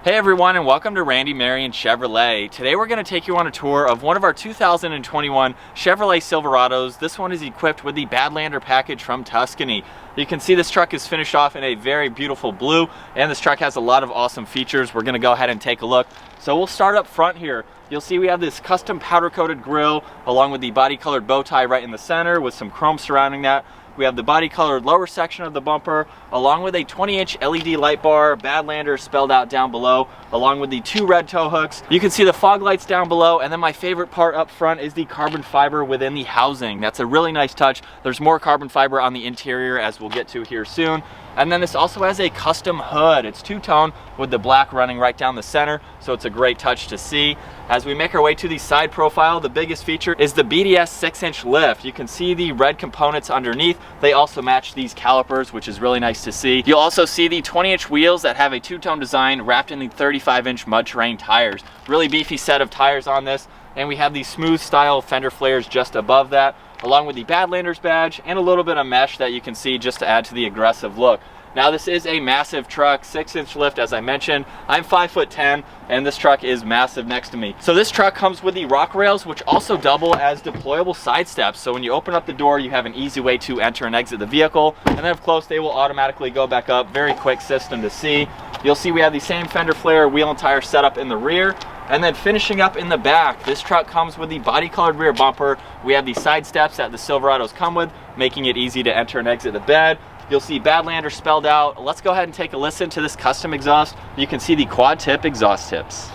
Hey everyone, and welcome to Randy Marion Chevrolet. Today we're going to take you on a tour of one of our 2021 Chevrolet Silverados. This one is equipped with the Badlander package from Tuscany. You can see this truck is finished off in a very beautiful blue, and this truck has a lot of awesome features. We're going to go ahead and take a look. So we'll start up front here. You'll see we have this custom powder coated grille along with the body colored bow tie right in the center with some chrome surrounding that. We have the body colored lower section of the bumper along with a 20-inch LED light bar, Badlander spelled out down below, along with the two red tow hooks. You can see the fog lights down below, and then my favorite part up front is the carbon fiber within the housing. That's a really nice touch. There's more carbon fiber on the interior as we'll get to here soon. And then this also has a custom hood. It's two-tone with the black running right down the center, so it's a great touch to see. As we make our way to the side profile, the biggest feature is the BDS 6-inch lift. You can see the red components underneath. They also match these calipers, which is really nice to see. You'll also see the 20-inch wheels that have a two-tone design wrapped in the 35-inch mud terrain tires. Really beefy set of tires on this. And we have these smooth style fender flares just above that, along with the Badlander's badge and a little bit of mesh that you can see just to add to the aggressive look. Now this is a massive truck, 6-inch lift as I mentioned. I'm 5'10", and this truck is massive next to me. So this truck comes with the rock rails, which also double as deployable side steps. So when you open up the door, you have an easy way to enter and exit the vehicle. And then if close, they will automatically go back up. Very quick system to see. You'll see we have the same fender flare, wheel and tire setup in the rear. And then finishing up in the back, this truck comes with the body colored rear bumper. We have the side steps that the Silverados come with, making it easy to enter and exit the bed. You'll see Badlander spelled out. Let's go ahead and take a listen to this custom exhaust. You can see the quad tip exhaust tips.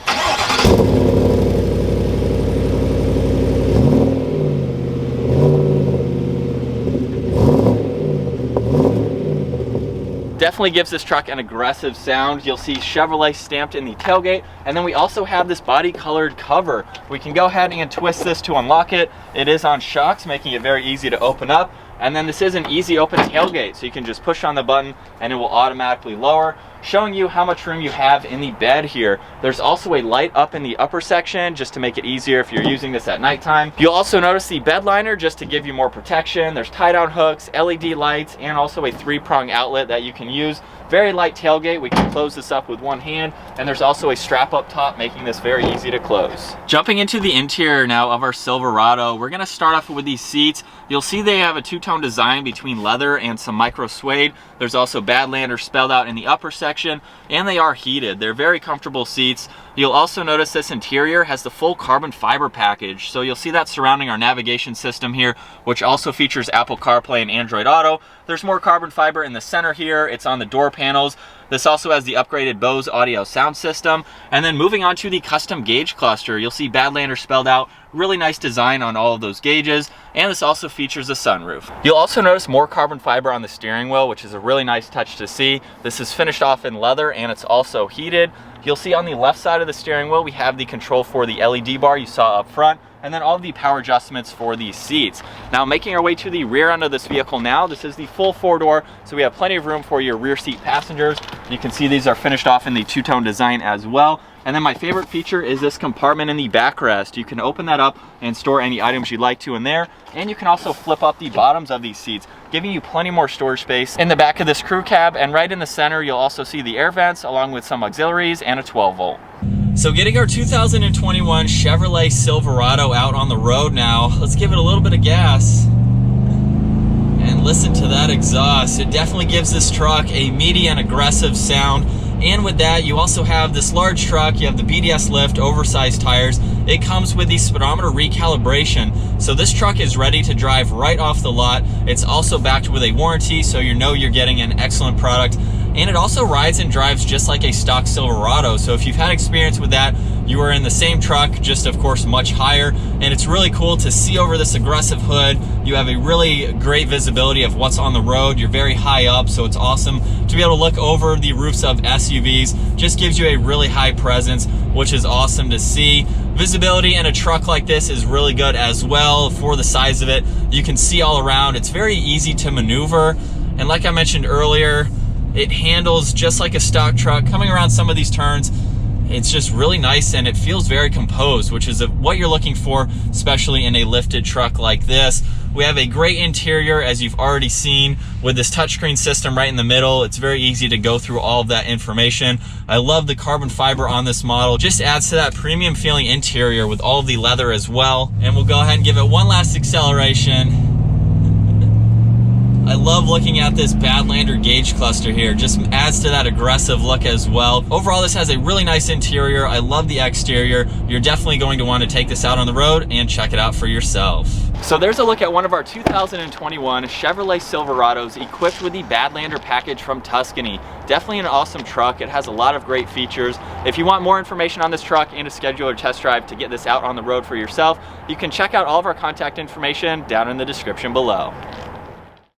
Definitely gives this truck an aggressive sound. You'll see Chevrolet stamped in the tailgate, and then we also have this body colored cover. We can go ahead and twist this to unlock it. It is on shocks, making it very easy to open up. And then this is an easy open tailgate, so you can just push on the button and it will automatically lower, showing you how much room you have in the bed here. There's also a light up in the upper section just to make it easier if you're using this at nighttime. You'll also notice the bed liner just to give you more protection. There's tie-down hooks, LED lights, and also a 3-prong outlet that you can use. Very light tailgate. We can close this up with one hand, and there's also a strap up top making this very easy to close. Jumping into the interior now of our Silverado, we're going to start off with these seats. You'll see they have a two-tone design between leather and some micro suede. There's also Badlander spelled out in the upper section, and they are heated. They're very comfortable seats. You'll also notice this interior has the full carbon fiber package. So you'll see that surrounding our navigation system here, which also features Apple CarPlay and Android Auto. There's more carbon fiber in the center here. It's on the door panels. This also has the upgraded Bose audio sound system. And then moving on to the custom gauge cluster, you'll see Badlander spelled out. Really nice design on all of those gauges. And this also features a sunroof. You'll also notice more carbon fiber on the steering wheel, which is a really nice touch to see. This is finished off in leather and it's also heated. You'll see on the left side of the steering wheel, we have the control for the LED bar you saw up front, and then all of the power adjustments for these seats. Now making our way to the rear end of this vehicle now, this is the full 4-door, so we have plenty of room for your rear seat passengers. You can see these are finished off in the two-tone design as well. And then my favorite feature is this compartment in the backrest. You can open that up and store any items you'd like to in there. And you can also flip up the bottoms of these seats, giving you plenty more storage space in the back of this crew cab. And right in the center, you'll also see the air vents along with some auxiliaries and a 12-volt. So getting our 2021 Chevrolet Silverado out on the road now, let's give it a little bit of gas. And listen to that exhaust. It definitely gives this truck a meaty and aggressive sound. And with that, you also have this large truck, you have the BDS lift, oversized tires. It comes with the speedometer recalibration. So this truck is ready to drive right off the lot. It's also backed with a warranty, so you know you're getting an excellent product. And it also rides and drives just like a stock Silverado. So if you've had experience with that, you are in the same truck, just of course much higher. And it's really cool to see over this aggressive hood. You have a really great visibility of what's on the road. You're very high up, so it's awesome to be able to look over the roofs of SUVs. Just gives you a really high presence, which is awesome to see. Visibility in a truck like this is really good as well for the size of it. You can see all around. It's very easy to maneuver. And like I mentioned earlier, it handles just like a stock truck. Coming around some of these turns, it's just really nice and it feels very composed, which is what you're looking for, especially in a lifted truck like this. We have a great interior, as you've already seen, with this touchscreen system right in the middle. It's very easy to go through all of that information. I love the carbon fiber on this model. Just adds to that premium feeling interior with all of the leather as well. And we'll go ahead and give it one last acceleration. I love looking at this Badlander gauge cluster here. Just adds to that aggressive look as well. Overall, this has a really nice interior. I love the exterior. You're definitely going to want to take this out on the road and check it out for yourself. So there's a look at one of our 2021 Chevrolet Silverados equipped with the Badlander package from Tuscany. Definitely an awesome truck. It has a lot of great features. If you want more information on this truck and to schedule a test drive to get this out on the road for yourself, you can check out all of our contact information down in the description below.